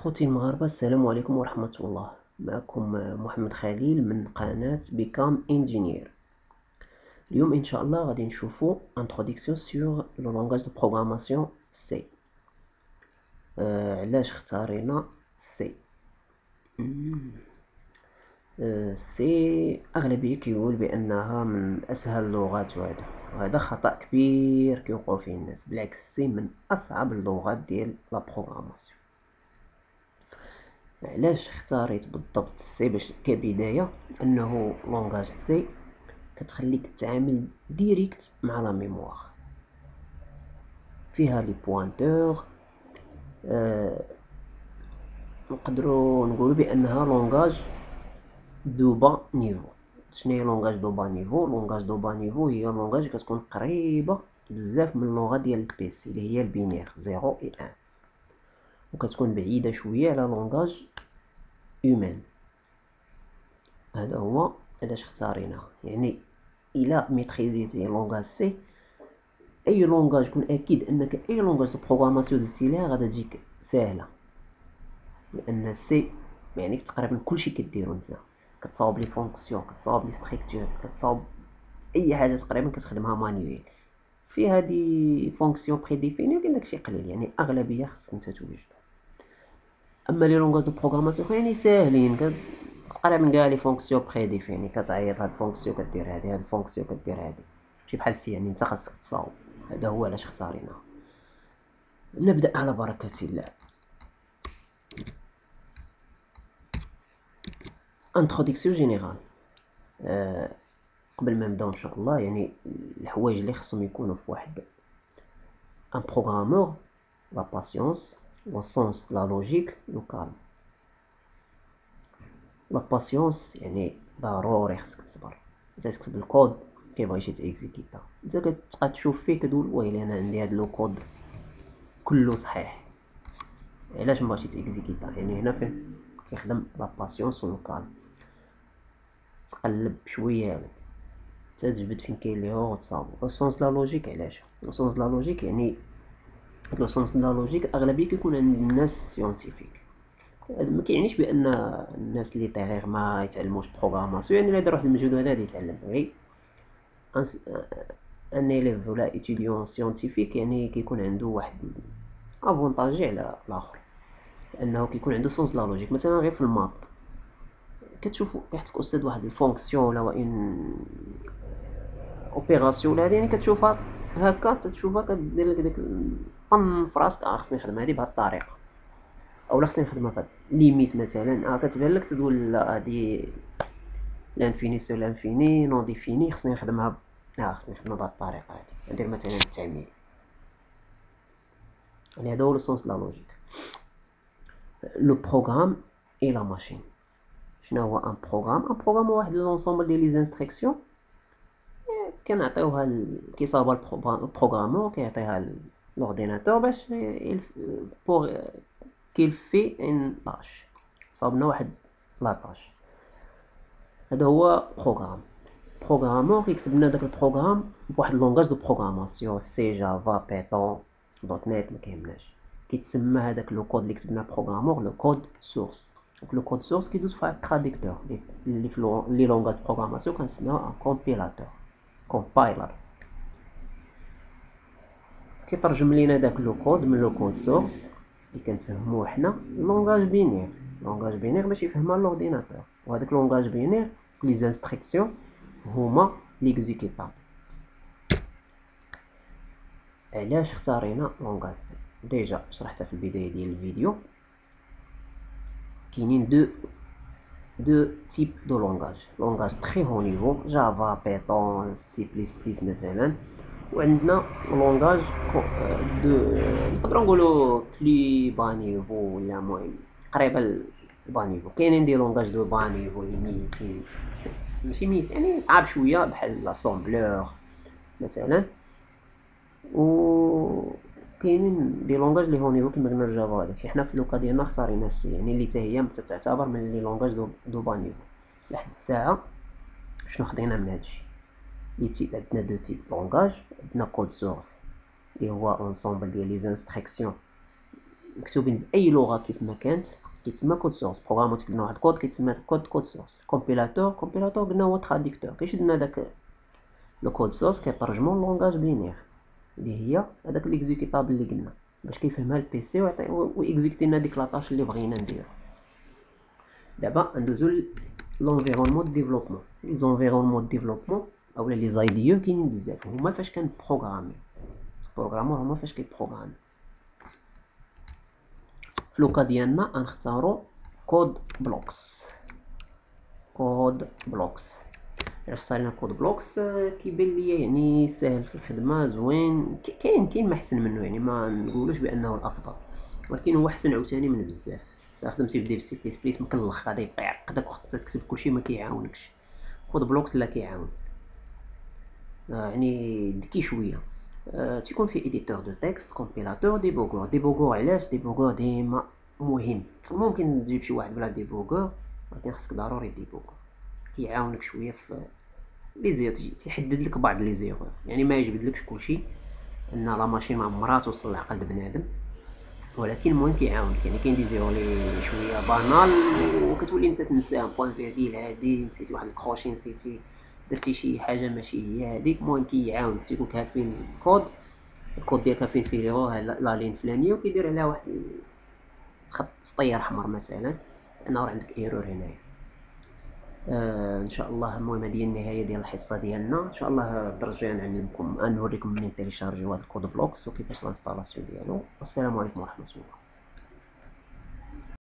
خوتي المغاربة، السلام عليكم ورحمة الله. معكم محمد خليل من قناة بيكام انجينير. اليوم ان شاء الله غادي نشوفو introduction sur le langage de programmation C. علاش اختارينا سي؟ سي اغلبية كيقول بانها من اسهل اللغات، وهذا خطأ كبير كيوقعوا فيه الناس. بالعكس، سي من اصعب اللغات ديال لا بروغراماسيون. علاش اختاريت بالضبط سي؟ باش كبداية انه لونغاج سي كتخليك تتعامل ديريكت مع لا ميموار، فيها لي بوينتور. نقدروا نقولوا بانها لونغاج دو با نيفو. شنو هي لونغاج دو با نيفو؟ لونغاج دو با نيفو هي لونغاج كتكون قريبه بزاف من اللغه ديال البيسي اللي هي البينير 0 و 1، وكتكون بعيده شويه على لونغاج هيومان. هذا هو علاش اختاريناه. يعني الى ميتريزيتي لونغاج سي، اي لونغاج كون اكيد انك اي لونغاج دو بروغراماسيون دزتي ليها غادا تجيك ساهله، لان سي يعني تقريبا كلشي كديرو نتا. كتصاوب لي فونكسيون، كتصاوب لي ستركتور، كتصاوب اي حاجه تقريبا كتخدمها مانيويل. فيها دي فونكسيون بري ديفيني، ولكن داكشي قليل، يعني اغلبيه خصك نتا توجد. اما لي لونغاج دو بروغراماسيون يعني ساهلين، تقريبا كاع لي فونكسيون بري ديفيني. كتعيط هاد الفونكسيون كدير هادي، هاد الفونكسيون كدير هادي، ماشي بحال سي يعني انت خاصك تصاوب. هذا هو علاش اختاريناه. نبدا على بركه الله. انتروداكسيون جينيرال. قبل ما نبداو ان شاء الله، يعني الحوايج اللي خصهم يكونوا في واحد ان بروغرامور: لا باسيونس، لو سونس، لا لوجيك، لو كالم. لا باسيونس يعني ضروري خصك تصبر. انت تكتب الكود كيبغيش يتيكزيكيتا، انت كتبقى تشوف فيه كتقول ويلي انا عندي هاد لو كود كله صحيح، علاش مبغاش يتيكزيكيتا؟ يعني هنا فين كيخدم لا باسيونس و لو كالم. تقلب شويه تجبد فين كاين لي هو وتصاوب. لو سونس لا لوجيك، علاش لو سونس لا لوجيك؟ يعني لو سونس لا لوجيك اغلبيه كيكون عند الناس سيونتيفيك. ما كيعنيش بان الناس اللي طيغيغ ما يتعلموش بروغراماسيون، يعني الا دار واحد المجهود هذا غادي يتعلم. غير ان اليف ولا ايتيديون سيونتيفيك يعني كيكون عنده واحد افونتاجي على الاخر، لانه كيكون عنده سونس لا لوجيك. مثلا غير في الماط كتشوفوا كيحط الاستاذ واحد الفونكسيون ولا وان اوبيراسيون ولا هذه، يعني كتشوفها هكا، تشوفها كدير لك ديك طن في راسك: خصني نخدم هذه بهذه الطريقه، او خصني نخدمها بهذا ليميت مثلا. كتبان لك تقول لا، هذه لانفيني سو لانفيني نون ديفيني، خصني نخدمها خصني نخدمها بهذه الطريقه. هذه ندير مثلا التعميم. يعني هذا هو لو سونس لا لوجيك. لو بروغرام اي لا ماشين. شنو هو ان بروغرام؟ ان بروغرام هو واحد لونسومبل ديال لي زانستركسيون كنعطيوها كيصاوبها البروغرامور، كيعطيها لورديناتور باش بوغ كيل في ان طاش. صاوبنا واحد لا طاش، هذا هو بروغرام. بروغرامور كيكتب لنا داك البروغرام بواحد لونغاج دو بروغراماسيون: سي، جافا، بيتون، دوت نيت، ما كيهمناش. كيتسمى هذاك لو كود اللي كتبنا بروغرامور لو كود سورس. دونك لو كود سورس كيدوز في واحد تراديكتور اللي في لي لونغاج دو بروغراماسيون كنسميوه ان كومبيلاتور، كومبايلر. كيترجم لينا داك لو كود من لو كود سورس اللي كنفهموه حنا لونغاج بينير. لونغاج بينير باش يفهمها لورديناتور، وهذاك لونغاج بينير لي زانستركسيون هما ليكزيكيطابل. علاش اختارينا لونغاج سي؟ ديجا شرحتها في البدايه ديال الفيديو. كاينين دو تيب دو لونغاج تري هو نيفو: جافا، بيتون، سي بلس بلس مثلا. وعندنا لونغاج دو نقدروا نقولوا بلي با نيفو، ولا المهم قريبه با نيفو. كاينين دي لونغاج دو با نيفو اللي ميتين، ماشي ميت يعني صعاب شويه، بحال لاسومبلور مثلا. و كاينين دي لونغاج لي هو نيفو كيما قلنا الجافا. هذاك حنا في لوكا ديالنا اختارينا سي، يعني اللي حتى هي تعتبر من لي لونغاج دو با نيفو. لحد الساعه شنو خدينا من هادشي؟ لي تيب عندنا دو تيب لونغاج. عندنا كود سورس اللي هو اونسومبل ديال لي زانستركسيون مكتوبين باي لغه كيف ما كانت كيتسمى كود سورس. بروغراماتيك قلنا واحد الكود كيتسمى كود سورس. كومبيلاتور قلنا هو تراديكتور كيشد لنا داك لو كود سورس كيترجمو لونغاج بينير اللي هي هذاك ليكزيكيتابل اللي قلنا باش كيفهمها البيسي ويكزيكتي لنا ديك لاطاش اللي بغينا نديرو. دابا ندوزو لونفيرونمون دو ديفلوبمون. لي زونفيرونمون دو ديفلوبمون اولا لي زايديو كاينين بزاف، هما فاش كنبروغرامي البروغرامور هما فاش كيبروغرامي. في لوكا ديالنا غنختارو كود بلوكس. علاش اختارينا كود بلوكس؟ كيبان ليا يعني ساهل في الخدمه، زوين، كاين ما احسن منه، يعني ما نقولوش بانه الافضل، ولكن هو احسن عاوتاني من بزاف. الا خدمتي بديف سي بليس بليس مكلخ غادي يبقى يعقدك وقت تكتب كلشي ما كيعاونكش. كود بلوكس لا كيعاون، يعني ذكي شويه. تيكون في ايديتور دو تكست، كومبيلاتور، ديبوغور. علاش ديبوغور ديما مهم؟ ممكن تجيب شي واحد بلا ديبوغور، ولكن خاصك ضروري ديبوغور، كيعاونك شويه في لي زيرو، تيحدد لك بعض لي زيرو، يعني ما يجبدلكش كلشي ان لا ماشين ما عمرها توصل لعقل بنادم، ولكن المهم كيعاونك. يعني كاين دي زيرو لي شويه بانال وكتولي انت تنساهم، بوين فيرغيل هادي نسيتي واحد الكروشي، نسيتي درتي شي حاجه ماشي هي هذيك، المهم كيعاونك. تيكون عارفين الكود ديالك عارفين فيه لا لين فلانيه وكيدير عليها واحد خط سطير احمر مثلا انه راه عندك ايرور هنايا. ان شاء الله. المهم هذه هي النهايه ديال الحصه ديالنا. ان شاء الله الدرس الجاي نعلمكم نوريكم منين تيليشارجيو هذا الكود بلوكس وكيفاش الانستالاسيون ديالو. والسلام عليكم ورحمه الله.